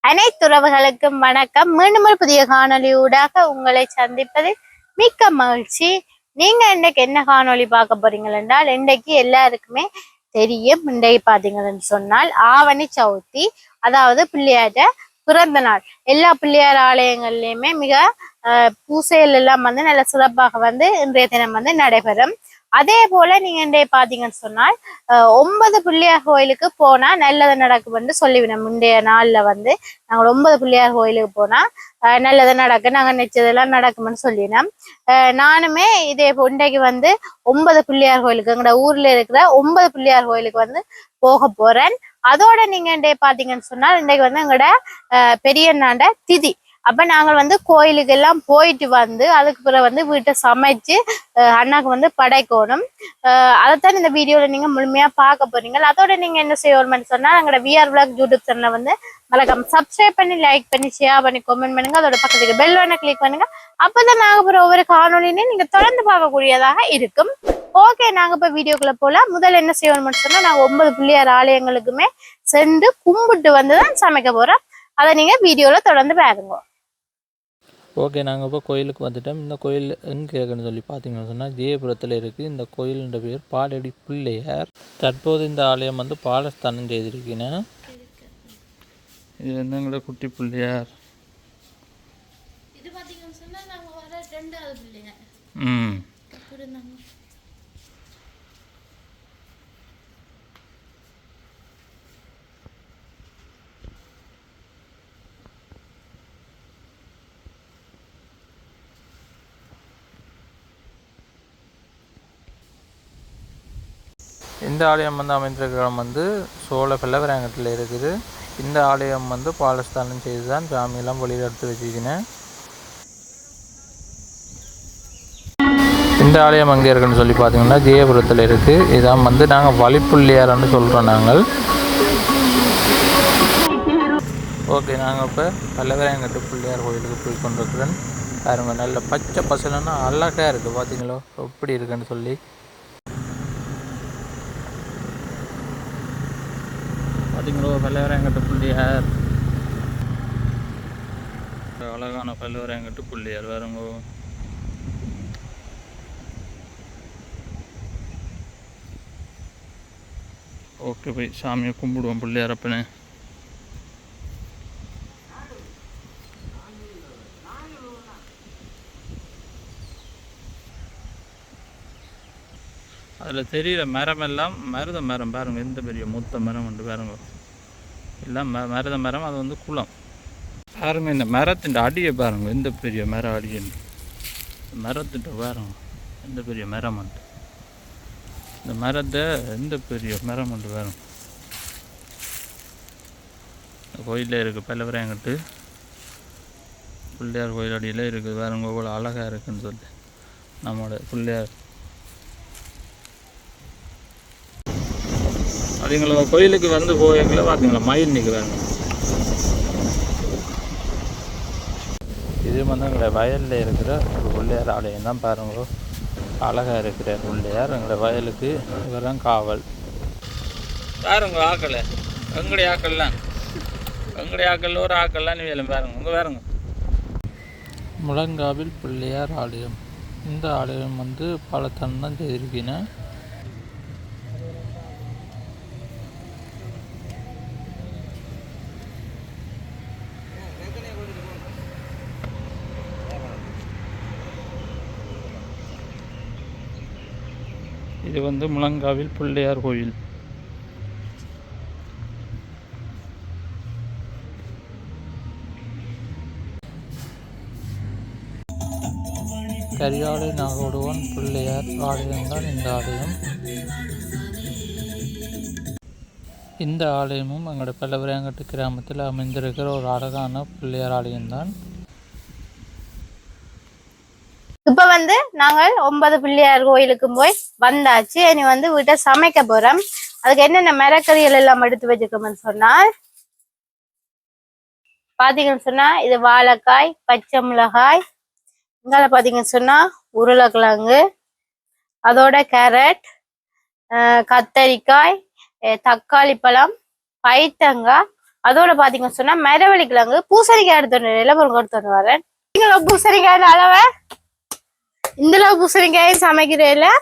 அனைத்துறவுகளுக்கும் வணக்கம். மீண்டும் ஒரு புதிய காணொலியூடாக உங்களை சந்திப்பதில் மிக்க மகிழ்ச்சி. நீங்க இன்னைக்கு என்ன காணொலி பார்க்க போறீங்கள் என்றால், இன்றைக்கு எல்லாருக்குமே தெரியும். இன்றைக்கு பாத்தீங்கன்னு சொன்னால் ஆவணி சவுத்தி, அதாவது பிள்ளையார பிறந்த நாள். எல்லா பிள்ளையார் ஆலயங்கள்லயுமே மிக பூசைகள் எல்லாம் நல்ல சிறப்பாக இன்றைய தினம் நடைபெறும். அதே போல நீங்க இன்றைய பாத்தீங்கன்னு சொன்னால் 9 பிள்ளையார் கோயிலுக்கு போனா நல்லது நடக்கும்னு சொல்லிவிடும். முந்தைய நாள்ல நாங்கள் 9 பிள்ளையார் கோயிலுக்கு போனா நல்லது நடக்கும், நாங்க நிச்சயதெல்லாம் நடக்கும்னு சொல்லினோம். நானுமே இதே இன்றைக்கு 9 பிள்ளையார் கோயிலுக்கு, எங்களோட ஊர்ல இருக்கிற 9 பிள்ளையார் கோயிலுக்கு போக போறேன். அதோட நீங்க இன்றைய பாத்தீங்கன்னு சொன்னால் இன்றைக்கு எங்களோட பெரியண்ணாண்ட திதி. அப்ப நாங்கள் கோயிலுக்கு எல்லாம் போயிட்டு அதுக்கு பிறகு வீட்டை சமைச்சு அண்ணாக்கு படைக்கணும். அதைத்தான் இந்த வீடியோல நீங்க முழுமையா பார்க்க போறீங்க. அதோட நீங்க என்ன செய்யணும்னு சொன்னா எங்களோட விஆர் விளாக் யூடியூப் சேனலை மறக்காம சப்ஸ்கிரைப் பண்ணி, லைக் பண்ணி, ஷேர் பண்ணி, கமெண்ட் பண்ணுங்க. அதோட பக்கத்துக்கு பெல் வேணா கிளிக் பண்ணுங்க. அப்பதான் நாங்க போற ஒவ்வொரு காணொலியுமே நீங்க தொடர்ந்து பார்க்கக்கூடியதாக இருக்கும். ஓகே, நாங்க இப்ப வீடியோக்குள்ள போலாம். முதல்ல என்ன செய்யணும்னு சொன்னா நாங்க 9 பிள்ளையார் ஆலயங்களுக்குமே சென்று கும்பிட்டு வந்துதான் சமைக்க போறோம். அதை நீங்க வீடியோல தொடர்ந்து பாருங்க. ஓகே, நாங்கள் இப்போ கோயிலுக்கு வந்துட்டோம். இந்த கோயில் எங்கே இருக்குன்னு சொல்லி பார்த்தீங்கன்னு சொன்னால் ஜெயபுரத்தில் இருக்குது. இந்த கோயிலுன்ற பேர் பாலடி பிள்ளையார். தற்போது இந்த ஆலயம் பாலஸ்தானம் செய்திருக்கேன். இது எங்களோட குட்டி பிள்ளையார். இந்த ஆலயம் அமைந்திருக்கிற இடம் சோழ பெல்லவரங்கத்தில் இருக்குது. இந்த ஆலயம் பாலஸ்தானம் செய்து தான் சாமியெல்லாம் வெளியில் எடுத்து வச்சுக்கினேன். இந்த ஆலயம் அங்கே இருக்குன்னு சொல்லி பார்த்தீங்கன்னா ஜெயபுரத்தில் இருக்குது. இதான் நாங்கள் வழிப்புள்ளியார்னு சொல்கிறோம் நாங்கள். ஓகே, நாங்கள் இப்போ பல்லவரங்கட்டு பிள்ளையார் கோயிலுக்கு போய் கொண்டிருக்கிறேன். பாருங்க, நல்ல பச்சை பசலன்னா அழகாக இருக்குது. பார்த்தீங்களோ எப்படி இருக்குன்னு சொல்லி. பார்த்தீங்களோ பல்லவரங்கட்டு பிள்ளையார், அழகான பல்லவரங்கட்டு பிள்ளையார் வேறுங்கோ. ஓகே, போய் சாமியை கும்பிடுவோம் பிள்ளையாரப்பனே. அதில் தெரிகிற மரமெல்லாம் மருத மரம் பாருங்கள். எந்த பெரிய மூத்த மரம் உண்டு பாருங்க. எல்லாம் மருத மரம். அது குளம் பாருங்கள். இந்த மரத்தின் அடியை பாருங்கள், எந்த பெரிய மரம் அடியன்னு. மரத்திட்ட பாருங்க எந்த பெரிய மரம் உண்டு. இந்த மரத்தை எந்த பெரிய மரம் உண்டு பாருங்க. இந்த கோயிலில் இருக்குது பல்லவரங்கட்டு பிள்ளையார் கோயில் அடியில் இருக்குது பாருங்க. இவ்வளோ அழகாக இருக்குன்னு சொல்லி நம்மளோட பிள்ளையார். அதுங்கள கோயிலுக்கு போயங்களை பார்த்தீங்களா மயில் நிற்கிறாங்க. இது எங்களை வயலில் இருக்கிற ஒரு பிள்ளையார் ஆலயம் தான் பாருங்க. அழகாக இருக்கிற பிள்ளையார். எங்களை வயலுக்கு இவரெல்லாம் காவல் பாருங்க. ஆக்கலை எங்களுடைய ஆக்கள்லாம், எங்களுடைய ஆக்கல்ல ஒரு ஆக்கள்லாம் வேலும் பாருங்க. உங்கள் பாருங்க, முழங்காவில் பிள்ளையார் ஆலயம். இந்த ஆலயம் பல தன்னம் செய்திருக்கேன். இது முழங்காவில் பிள்ளையார் கோயில். கரியாலை நாகோடுவன் பிள்ளையார் ஆலயம்தான் இந்த ஆலயம். இந்த ஆலயமும் எங்களோட பல்லவரங்கட்டு கிராமத்தில் அமைந்திருக்கிற ஒரு அழகான பிள்ளையார் ஆலயம்தான். இப்ப நாங்கள் 9 பிள்ளையார் கோயிலுக்கு போய் வந்தாச்சு. இனி வீட்டை சமைக்க போறோம். அதுக்கு என்னென்ன மரக்கறிகள் எல்லாம் எடுத்து வச்சுக்கோம்னு சொன்னால் பாத்தீங்கன்னு சொன்னா இது வாழைக்காய், பச்சை மிளகாய், இங்கால பாத்தீங்கன்னு சொன்னா உருளைக்கிழங்கு, அதோட கேரட், கத்தரிக்காய், தக்காளி பழம், பைத்தங்காய், அதோட பாத்தீங்கன்னு சொன்னா மரவள்ளி கிழங்கு பூசணிக்காய் எடுத்து இளமுருங்க எடுத்து வரேன். பூசணிக்காய் அளவை இந்த அளவு பூசணிக்காயும் சமைக்கிறேன்.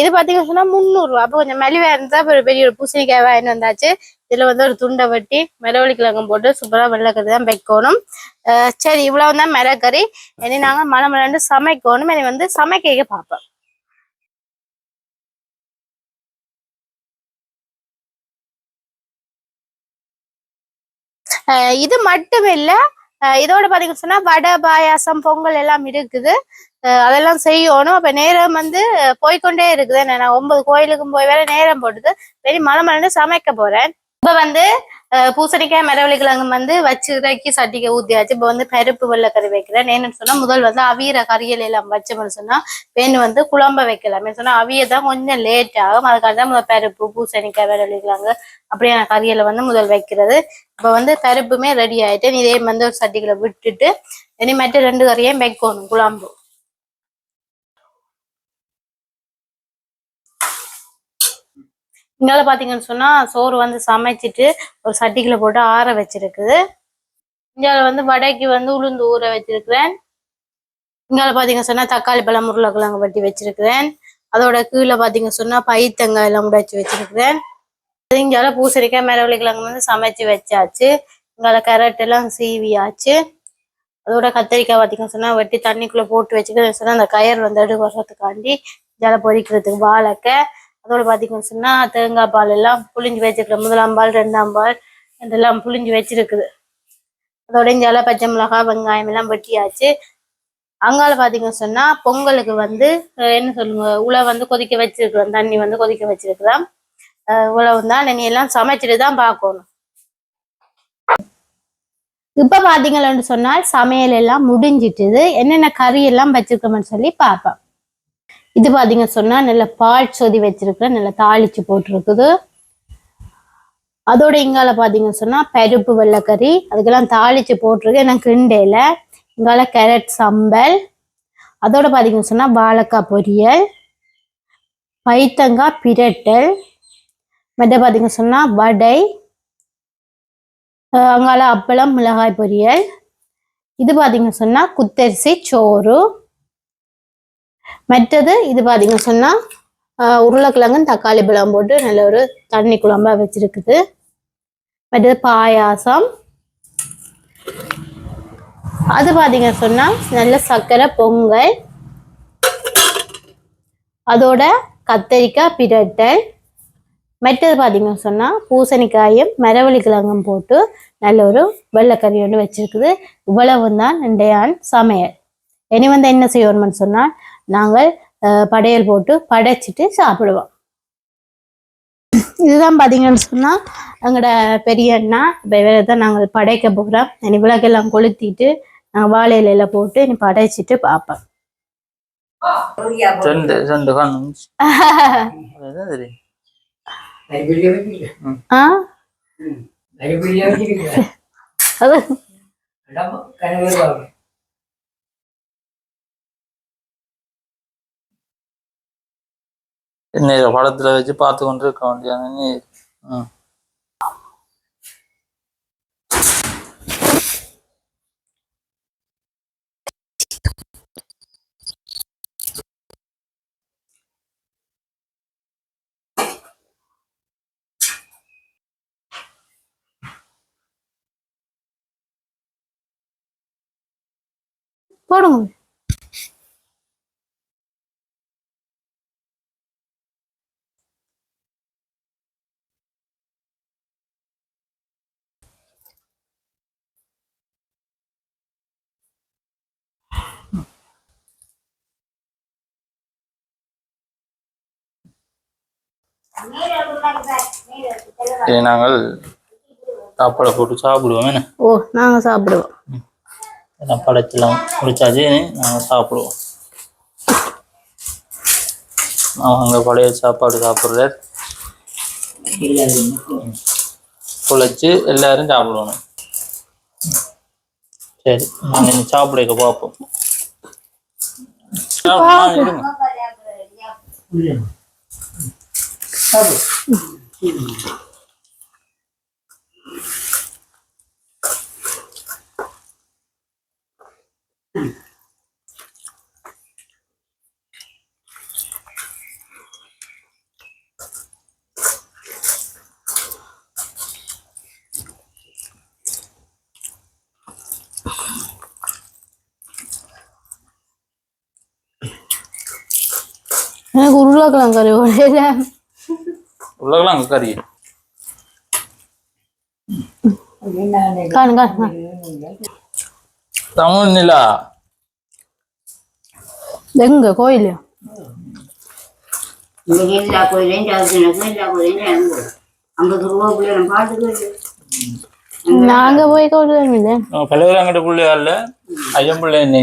இது பாத்தீங்கன்னு சொன்னா 300 ரூபா. அப்போ கொஞ்சம் மலிவா இருந்தா பெரிய ஒரு பூசணிக்காய் வாங்கிட்டு வந்தாச்சு. இதுல வந்து ஒரு துண்டை வெட்டி மரவள்ளி கிழங்கும் போட்டு சூப்பரா வெள்ளைக்கறி தான் வைக்கணும். சரி, இவ்வளவுதான் மிளகறி. இனி நாங்க மலமலண்டு சமைக்கணும். இனி வந்து சமைக்க பார்ப்போம். இது மட்டும் இல்ல, இதோட பாத்தீங்கன்னு சொன்னா வடை, பாயாசம், பொங்கல் எல்லாம் இருக்குது. அதெல்லாம் செய்யணும். அப்ப நேரம் வந்து போய்கொண்டே இருக்குது. நான் 9 கோயிலுக்கும் போய் வேற நேரம் போட்டுது. பெரிய மலமலண்டு சமைக்க போறேன். இப்ப வந்து பூசணிக்காய் மரவள்ளி கிழங்கு வந்து வச்சு இறக்கி சட்டிக்கு ஊத்தியாச்சு. இப்ப வந்து பருப்பு வெள்ளைக்கறி வைக்கிறேன். என்னன்னு சொன்னா முதல் வந்து அவியற கறியல் எல்லாம் வச்சோம்னு சொன்னா வேணு வந்து குழம்ப வைக்கலாமே சொன்னா அவியதான் கொஞ்சம் லேட் ஆகும். அதுக்காக தான் முதல் பருப்பு, பூசணிக்காய், மரவள்ளி கிழங்கு அப்படியான கறியலை வந்து முதல் வைக்கிறது. இப்ப வந்து பருப்புமே ரெடி ஆயிட்டு இதே வந்து ஒரு சட்டிக்குள்ள விட்டுட்டு இனிமேட்டு 2 கறியையும் வைக்கணும் குழம்பு. இங்கால பாத்தீங்கன்னு சொன்னா சோறு வந்து சமைச்சிட்டு ஒரு சட்டிக்குள்ள போட்டு ஆற வச்சிருக்குது. இங்கால வந்து வடைக்கு வந்து உளுந்து ஊற வச்சிருக்கிறேன். இங்கால பாத்தீங்கன்னு சொன்னா தக்காளி பழம், உருளைக்கிழங்கு வெட்டி வச்சிருக்கிறேன். அதோட கீழே பாத்தீங்க சொன்னா பைத்தங்காய் எல்லாம் உடைச்சு வச்சிருக்கிறேன். இங்கால பூசணிக்காய், மரவள்ளி கிழங்கு வந்து சமைச்சு வச்சாச்சு. இங்கால கேரட் எல்லாம் சீவியாச்சு. அதோட கத்திரிக்காய் பாத்தீங்கன்னு சொன்னா வெட்டி தண்ணிக்குள்ள போட்டு வச்சுக்க சொன்னா அந்த கயர் வந்து எடுத்து வர்றதுக்காண்டி ஜல பொரிக்கிறதுக்கு வாழைக்காய். அதோட பாத்தீங்கன்னு சொன்னா தேங்காய் பால் எல்லாம் புளிஞ்சு வச்சிருக்கிறேன். 1ஆம் பால், 2ஆம் பால் இதெல்லாம் புளிஞ்சு வச்சிருக்குது. அதோட இஞ்சால பச்சை மிளகாய், வெங்காயம் எல்லாம் வெட்டியாச்சு. அங்கால பாத்தீங்கன்னு சொன்னா பொங்கலுக்கு வந்து என்ன சொல்லுங்க உலை வந்து கொதிக்க வச்சிருக்கிறோம். தண்ணி வந்து கொதிக்க வச்சிருக்கிறோம். உழவுதான் நீ எல்லாம் சமைச்சிட்டு தான் பார்க்கணும். இப்ப பாத்தீங்கன்னு சொன்னால் சமையல் எல்லாம் முடிஞ்சிட்டுது. என்னென்ன கறி எல்லாம் வச்சிருக்கோம்னு சொல்லி பார்ப்போம். இது பாத்தீங்க சொன்னா நல்ல பால் சொதி வச்சிருக்கிறேன். நல்லா தாளிச்சு போட்டிருக்குது. அதோட இங்கால பாத்தீங்க சொன்னா பருப்பு வெள்ளைக்கறி அதுக்கெல்லாம் தாளிச்சு போட்டிருக்கு. எனக்கு கிண்டையில இங்கால கேரட் சம்பல். அதோட பாத்தீங்கன்னு சொன்னா வாழைக்காய் பொரியல், பைத்தங்காய் பிரட்டல், மற்ற பாத்தீங்க சொன்னா வடை, அங்கால அப்பளம், மிளகாய் பொரியல். இது பாத்தீங்க சொன்னா குத்தரிசி சோறு. மற்றது இது பாத்தீங்க சொன்னா உருளைக்கிழங்கு தக்காளி பழம் போட்டு நல்ல ஒரு தண்ணி குழம்பா வச்சிருக்குது. மற்றது பாயாசம். அது பாத்தீங்க சொன்னா நல்ல சர்க்கரை பொங்கல். அதோட கத்தரிக்காய் பிரட்டல். மற்றது பாத்தீங்க சொன்னா பூசணிக்காயும் மரவள்ளி கிழங்கும் போட்டு நல்ல ஒரு வெள்ளைக்கறி ஒன்று வச்சிருக்குது. இவ்வளவு தான் இன்றையான் சமையல். இனி வந்து என்ன செய்யணும்னு சொன்னால் நாங்கள் படையல் போட்டு படைச்சிட்டு சாப்பிடுவோம். இதுதான் பாத்தீங்கன்னு சொன்னா எங்களோட பெரிய அண்ணா தான் நாங்கள் படைக்க போகிறோம். இனி விளக்கெல்லாம் கொளுத்திட்டு நாங்கள் வாழை இலையில போட்டு இனி படைச்சிட்டு பார்ப்போம். என்ன படத்துல வச்சு பார்த்து கொண்டு இருக்க வேண்டிய போடுங்க. நாங்கள் சாப்பாடை போட்டு சாப்பிடுவோம். என்ன ஓ நாங்கள் சாப்பிடுவோம். படைச்செல்லாம் முடிச்சாச்சு. நாங்கள் சாப்பிடுவோம். அங்கே பழைய சாப்பாடு சாப்பிட்ற குழைச்சி எல்லாரும் சாப்பிடுவோம். சரி, நாங்கள் சாப்பிட பார்ப்போம். எனக்கு உருளைக்கிழங்கு கறி உடையில உருளைக்கிழங்கு கறி காணு காணு தமிழ் நிலா எங்க கோயிலையா எல்லா கோயிலையும் எல்லா கோயிலையும் 50 ரூபா பிள்ளை பாட்டுக்கு நாங்க போய் கோயில் இல்லை பழைய அங்கிட்ட பிள்ளையா இல்ல ஐயம் பிள்ளை என்ன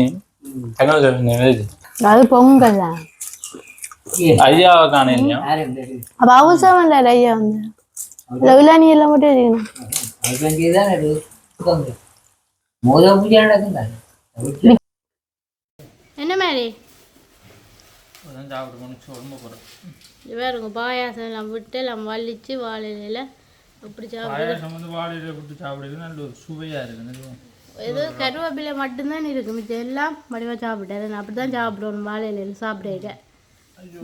அது பொங்கல் தான் ஐயாவை காணேன் அப்ப அவசரம் இல்லை ஐயா வந்து விழாணி எல்லாம் மட்டும் இருக்கணும் என்ன மாதிரி சாப்பிட்டு முடிச்சு உடம்பு போகிறேன் வேறுங்க பாயாசம் எல்லாம் விட்டு எல்லாம் வலிச்சு வாழையில அப்படி சாப்பிடுறது பாயாசம் வந்து வாழையில விட்டு சாப்பிடுறது நல்ல ஒரு சுவையா இருக்கு ஏதோ கருவேப்பிலை மட்டும்தான் இருக்கு மிச்சம் எல்லாம் வடிவா சாப்பிட்டேன் அப்படிதான் சாப்பிடுவோம் வாழையில சாப்பிடுங்க ஐயோ